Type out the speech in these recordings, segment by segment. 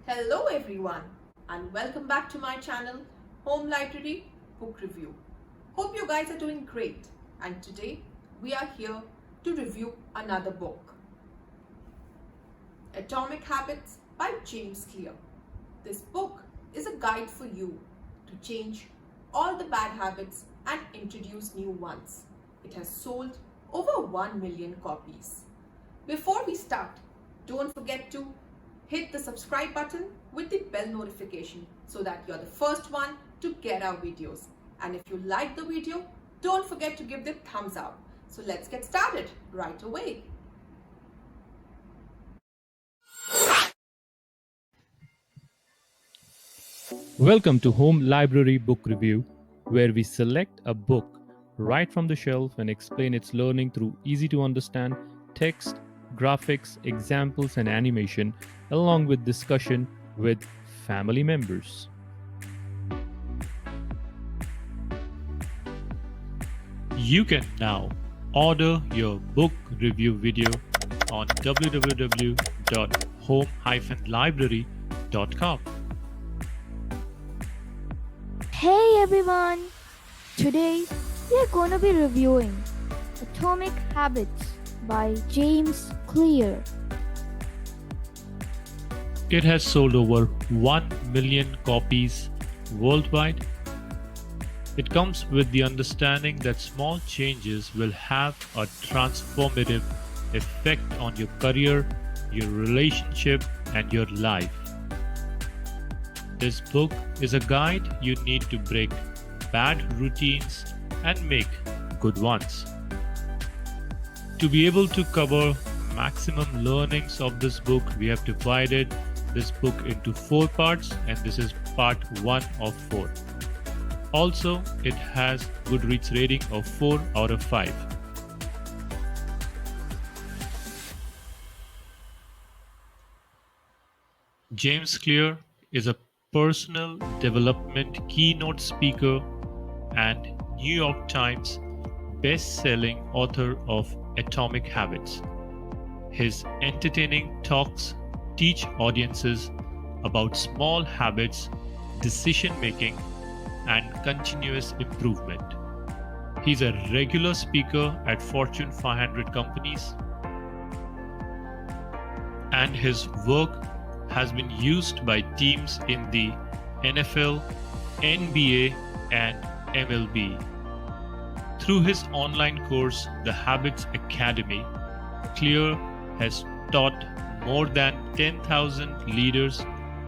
Hello everyone and welcome back to my channel Home Library Book Review. Hope you guys are doing great and today we are here to review another book, Atomic Habits by James Clear. This book is a guide for you to change all the bad habits and introduce new ones. It has sold over 1 million copies. Before we start, don't forget to hit the subscribe button with the bell notification so that you're the first one to get our videos. And if you like the video, don't forget to give the thumbs up. So let's get started right away. Welcome to Home Library Book Review, where we select a book right from the shelf and explain its learning through easy to understand text, graphics, examples, and animation, along with discussion with family members. You can now order your book review video on www.home-library.com. Hey everyone! Today we are going to be reviewing Atomic Habits by James Clear. It has sold over 1 million copies worldwide. It comes with the understanding that small changes will have a transformative effect on your career, your relationship, and your life. This book is a guide you need to break bad routines and make good ones. To be able to cover maximum learnings of this book, we have divided this book into 4 parts, and this is part 1 of 4. Also, it has Goodreads rating of 4 out of 5. James Clear is a personal development keynote speaker and New York Times best-selling author of Atomic Habits. His entertaining talks teach audiences about small habits, decision-making, and continuous improvement. He's a regular speaker at Fortune 500 companies, and his work has been used by teams in the NFL, NBA, and MLB. Through his online course, The Habits Academy, Clear has taught more than 10,000 leaders,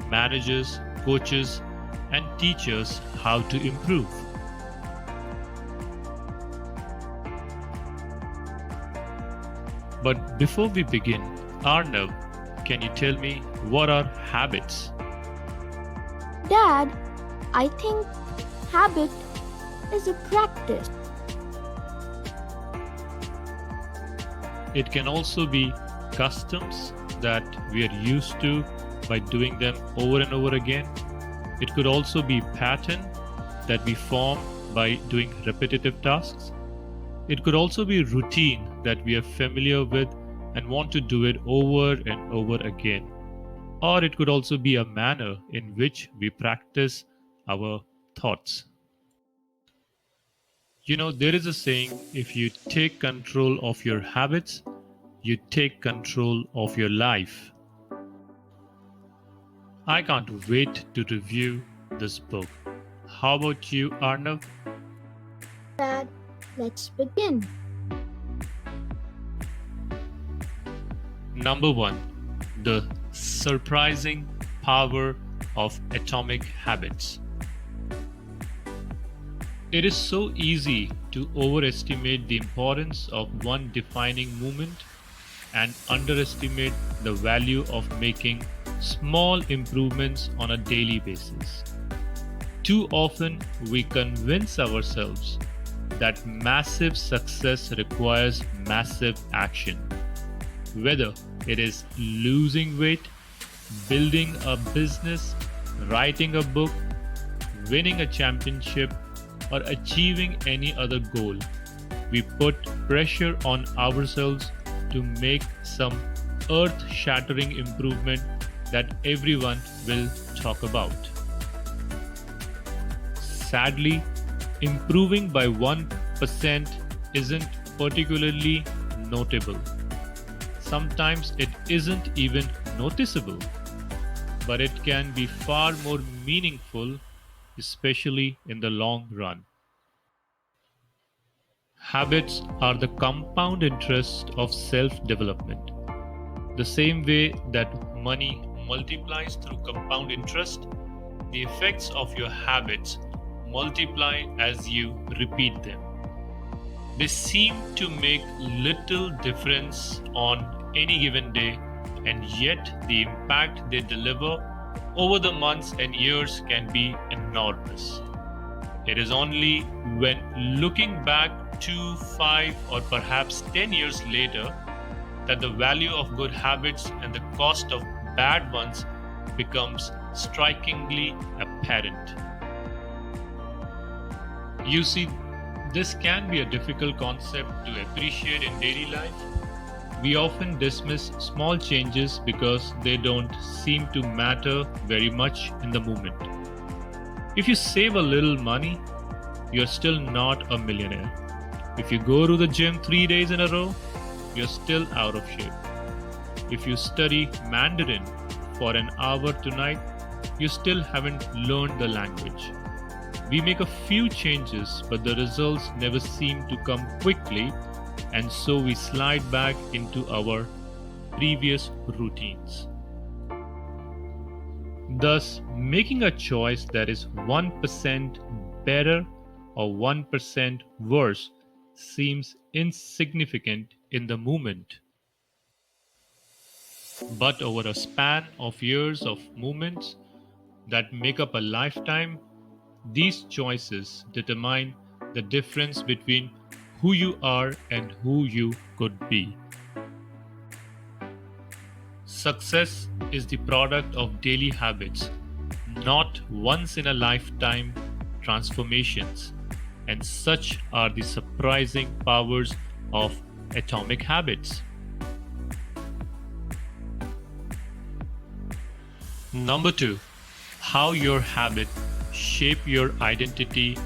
managers, coaches, and teachers how to improve. But before we begin, Arnav, can you tell me what are habits? Dad, I think habit is a practice. It can also be customs that we are used to by doing them over and over again. It could also be pattern that we form by doing repetitive tasks. It could also be routine that we are familiar with and want to do it over and over again. Or it could also be a manner in which we practice our thoughts. You know, there is a saying, if you take control of your habits, you take control of your life. I can't wait to review this book. How about you, Arnav? Dad, let's begin. Number 1. The surprising power of atomic habits. It is so easy to overestimate the importance of one defining moment and underestimate the value of making small improvements on a daily basis. Too often, we convince ourselves that massive success requires massive action. Whether it is losing weight, building a business, writing a book, winning a championship, or achieving any other goal, we put pressure on ourselves to make some earth-shattering improvement that everyone will talk about. Sadly, improving by 1% isn't particularly notable. Sometimes it isn't even noticeable, but it can be far more meaningful, especially in the long run. Habits are the compound interest of self development. The same way that money multiplies through compound interest, the effects of your habits multiply as you repeat them. They seem to make little difference on any given day, and yet the impact they deliver over the months and years can be enormous. It is only when looking back 2, 5, or perhaps 10 years later that the value of good habits and the cost of bad ones becomes strikingly apparent. You see, this can be a difficult concept to appreciate in daily life. We often dismiss small changes because they don't seem to matter very much in the moment. If you save a little money, you're still not a millionaire. If you go to the gym 3 days in a row, you're still out of shape. If you study Mandarin for an hour tonight, you still haven't learned the language. We make a few changes, but the results never seem to come quickly, and so we slide back into our previous routines. Thus, making a choice that is 1% better or 1% worse seems insignificant in the moment. But over a span of years of movements that make up a lifetime, these choices determine the difference between who you are and who you could be. Success is the product of daily habits, not once in a lifetime transformations, and such are the surprising powers of atomic habits. Number 2, how your habit shape your identity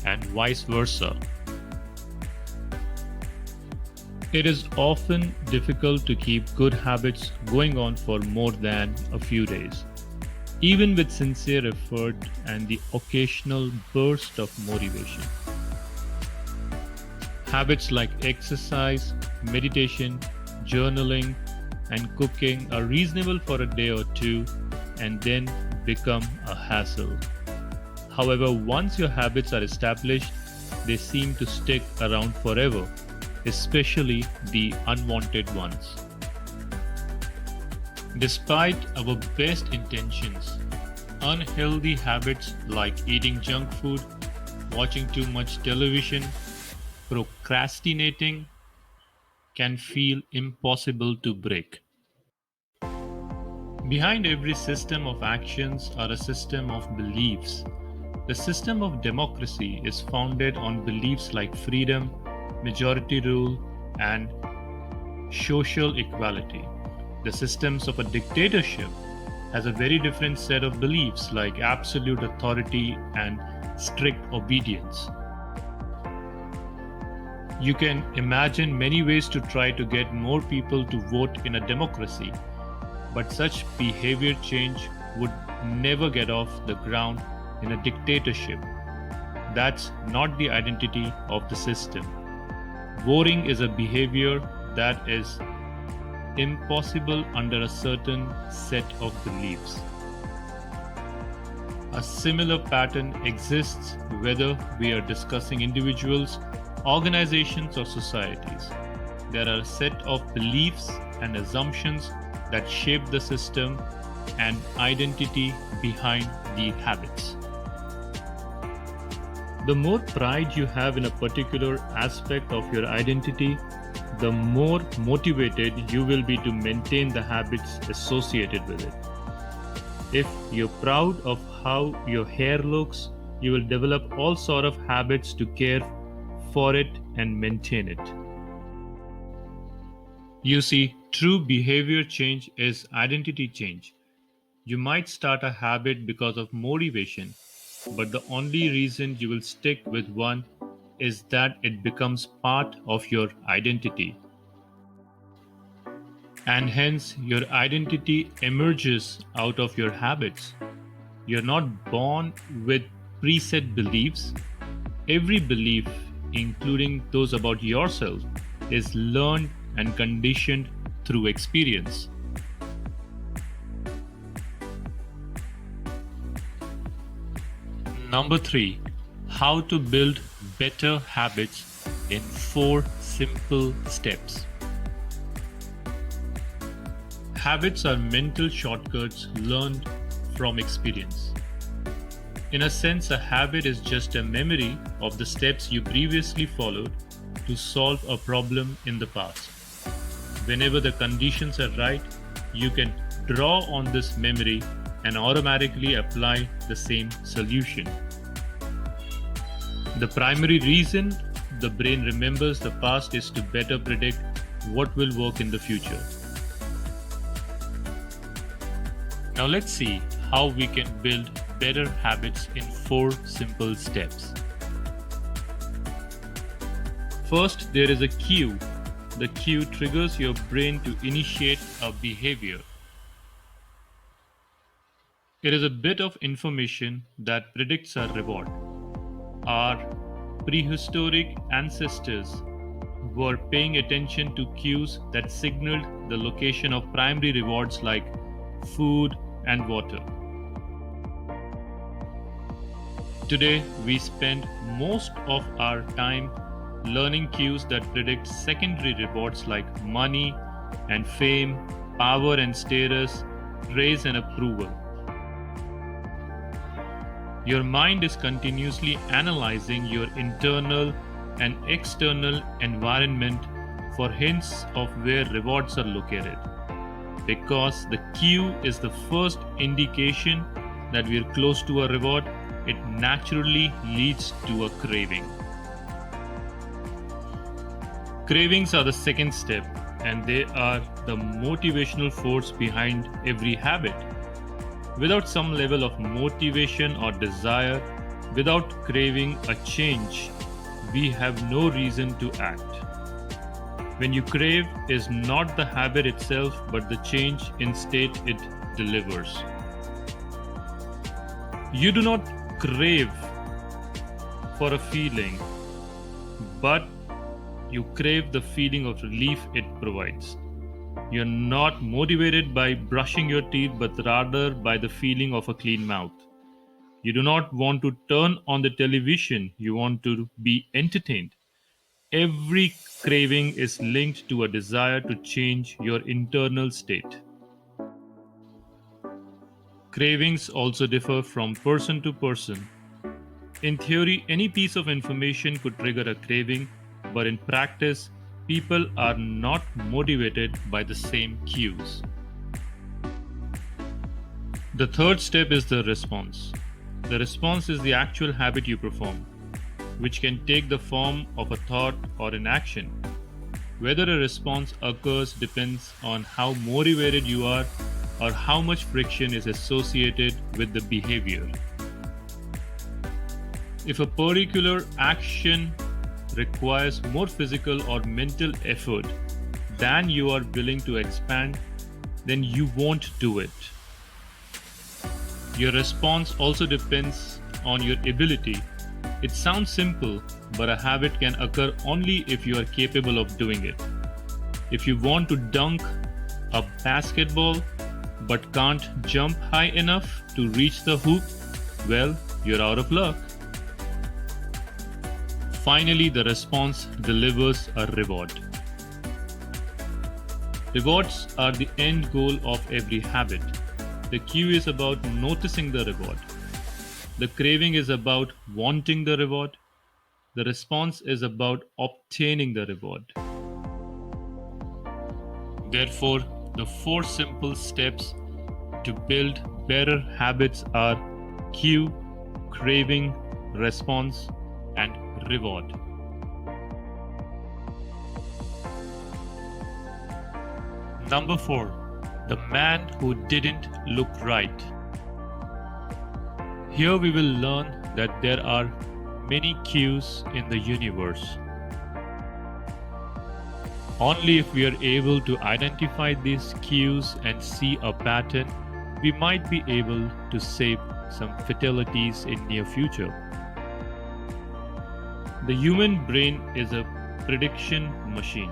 and vice versa. It is often difficult to keep good habits going on for more than a few days, even with sincere effort and the occasional burst of motivation. Habits like exercise, meditation, journaling, and cooking are reasonable for a day or two and then become a hassle. However, once your habits are established, they seem to stick around forever, especially the unwanted ones. Despite our best intentions, unhealthy habits like eating junk food, watching too much television, procrastinating can feel impossible to break. Behind every system of actions are a system of beliefs. The system of democracy is founded on beliefs like freedom, majority rule, and social equality. The systems of a dictatorship has a very different set of beliefs like absolute authority and strict obedience. You can imagine many ways to try to get more people to vote in a democracy, but such behavior change would never get off the ground in a dictatorship. That's not the identity of the system. Voting is a behavior that is impossible under a certain set of beliefs. A similar pattern exists whether we are discussing individuals, organizations, or societies. There are a set of beliefs and assumptions that shape the system and identity behind the habits. The more pride you have in a particular aspect of your identity, the more motivated you will be to maintain the habits associated with it. If you're proud of how your hair looks, you will develop all sort of habits to care for it and maintain it. You see, true behavior change is identity change. You might start a habit because of motivation, but the only reason you will stick with one is that it becomes part of your identity. And hence, your identity emerges out of your habits. You're not born with preset beliefs. Every belief, including those about yourself, is learned and conditioned through experience. Number 3, how to build better habits in 4 simple steps. Habits are mental shortcuts learned from experience. In a sense, a habit is just a memory of the steps you previously followed to solve a problem in the past. Whenever the conditions are right, you can draw on this memory and automatically apply the same solution. The primary reason the brain remembers the past is to better predict what will work in the future. Now let's see how we can build better habits in 4 simple steps. First, there is a cue. The cue triggers your brain to initiate a behavior. It is a bit of information that predicts a reward. Our prehistoric ancestors were paying attention to cues that signaled the location of primary rewards like food and water. Today, we spend most of our time learning cues that predict secondary rewards like money and fame, power and status, praise and approval. Your mind is continuously analyzing your internal and external environment for hints of where rewards are located. Because the cue is the first indication that we are close to a reward, it naturally leads to a craving. Cravings are the second step, and they are the motivational force behind every habit. Without some level of motivation or desire, without craving a change, we have no reason to act. When you crave is not the habit itself, but the change in state it delivers. You do not crave for a feeling, but you crave the feeling of relief it provides. You're not motivated by brushing your teeth, but rather by the feeling of a clean mouth. You do not want to turn on the television, you want to be entertained. Every craving is linked to a desire to change your internal state. Cravings also differ from person to person. In theory, any piece of information could trigger a craving, but in practice, people are not motivated by the same cues. The third step is the response. The response is the actual habit you perform, which can take the form of a thought or an action. Whether a response occurs depends on how motivated you are or how much friction is associated with the behavior. If a particular action requires more physical or mental effort than you are willing to expand, then you won't do it. Your response also depends on your ability. It sounds simple, but a habit can occur only if you are capable of doing it. If you want to dunk a basketball but can't jump high enough to reach the hoop, well, you're out of luck. Finally, the response delivers a reward. Rewards are the end goal of every habit. The cue is about noticing the reward. The craving is about wanting the reward. The response is about obtaining the reward. Therefore, the 4 simple steps to build better habits are cue, craving, response, and reward. Number 4. The Man Who Didn't Look Right. Here we will learn that there are many cues in the universe. Only if we are able to identify these cues and see a pattern, we might be able to save some fatalities in near future. The human brain is a prediction machine.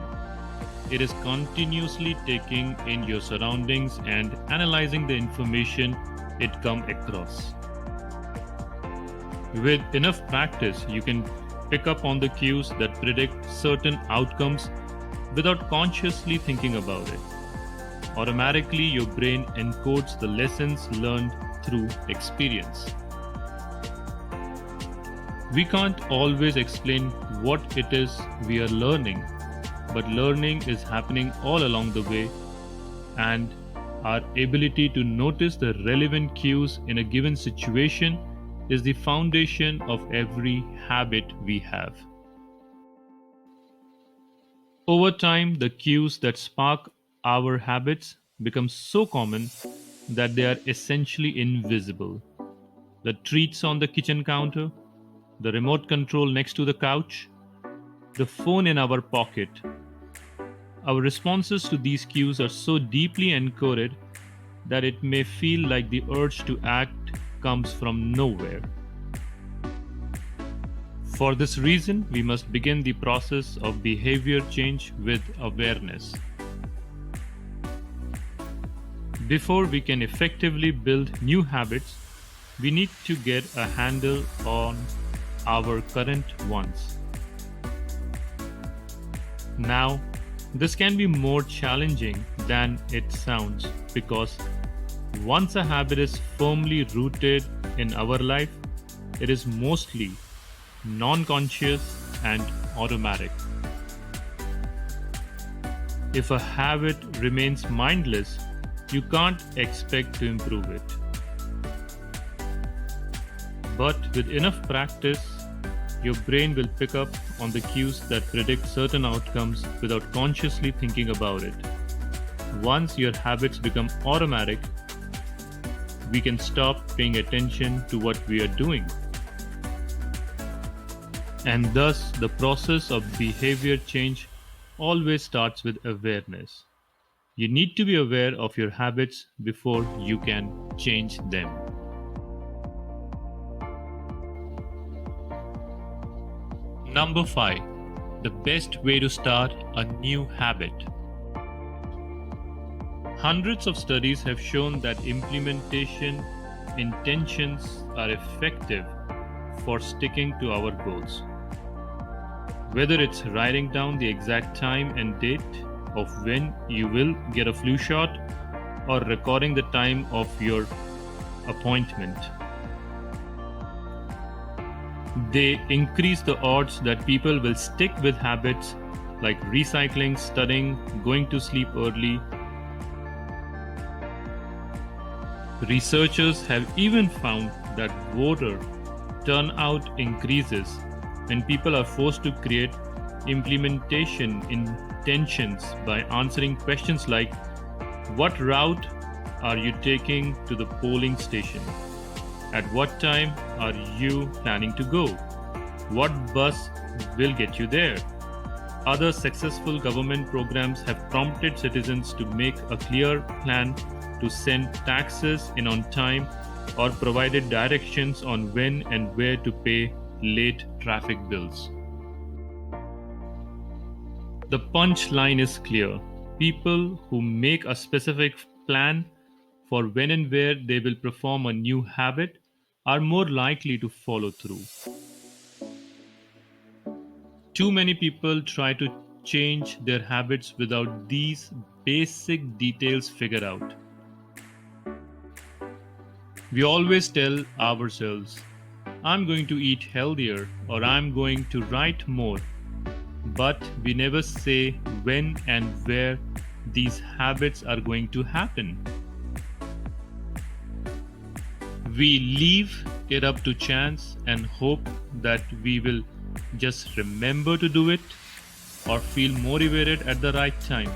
It is continuously taking in your surroundings and analyzing the information it comes across. With enough practice, you can pick up on the cues that predict certain outcomes without consciously thinking about it. Automatically, your brain encodes the lessons learned through experience. We can't always explain what it is we are learning, but learning is happening all along the way, and our ability to notice the relevant cues in a given situation is the foundation of every habit we have. Over time, the cues that spark our habits become so common that they are essentially invisible. The treats on the kitchen counter, the remote control next to the couch, the phone in our pocket. Our responses to these cues are so deeply encoded that it may feel like the urge to act comes from nowhere. For this reason, we must begin the process of behavior change with awareness. Before we can effectively build new habits, we need to get a handle on our current ones. Now, this can be more challenging than it sounds because once a habit is firmly rooted in our life, it is mostly non-conscious and automatic. If a habit remains mindless, you can't expect to improve it. But with enough practice, your brain will pick up on the cues that predict certain outcomes without consciously thinking about it. Once your habits become automatic, we can stop paying attention to what we are doing. And thus, the process of behavior change always starts with awareness. You need to be aware of your habits before you can change them. Number 5. The best way to start a new habit. Hundreds of studies have shown that implementation intentions are effective for sticking to our goals. Whether it's writing down the exact time and date of when you will get a flu shot or recording the time of your appointment, they increase the odds that people will stick with habits like recycling, studying, going to sleep early. Researchers have even found that voter turnout increases when people are forced to create implementation intentions by answering questions like, what route are you taking to the polling station? At what time are you planning to go? What bus will get you there? Other successful government programs have prompted citizens to make a clear plan to send taxes in on time or provided directions on when and where to pay late traffic bills. The punchline is clear. People who make a specific plan for when and where they will perform a new habit are more likely to follow through. Too many people try to change their habits without these basic details figured out. We always tell ourselves, I'm going to eat healthier or I'm going to write more, but we never say when and where these habits are going to happen. We leave it up to chance and hope that we will just remember to do it or feel motivated at the right time.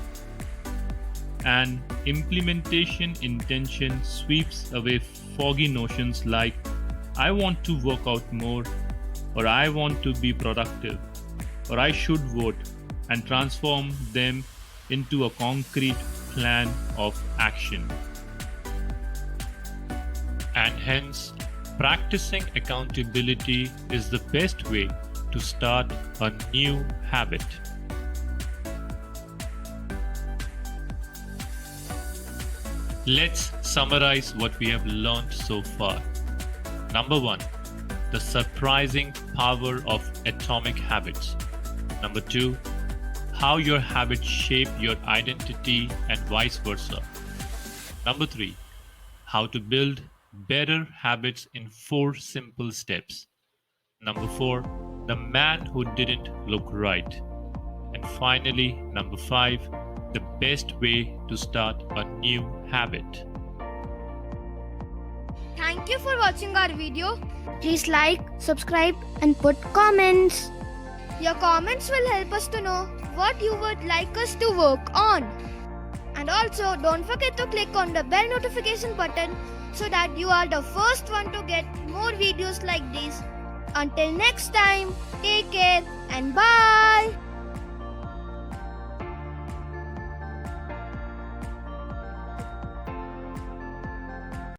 and implementation intention sweeps away foggy notions like I want to work out more, or I want to be productive, or I should vote, and transform them into a concrete plan of action. And hence, practicing accountability is the best way to start a new habit. Let's summarize what we have learned so far. Number 1, the surprising power of atomic habits. Number 2, how your habits shape your identity and vice versa. Number 3, how to build better habits in 4 simple steps. Number 4, the man who didn't look right. And finally, number 5, the best way to start a new habit. Thank you for watching our video. Please like, subscribe, and put comments. Your comments will help us to know what you would like us to work on. And also, don't forget to click on the bell notification button so that you are the first one to get more videos like this. Until next time, take care and bye.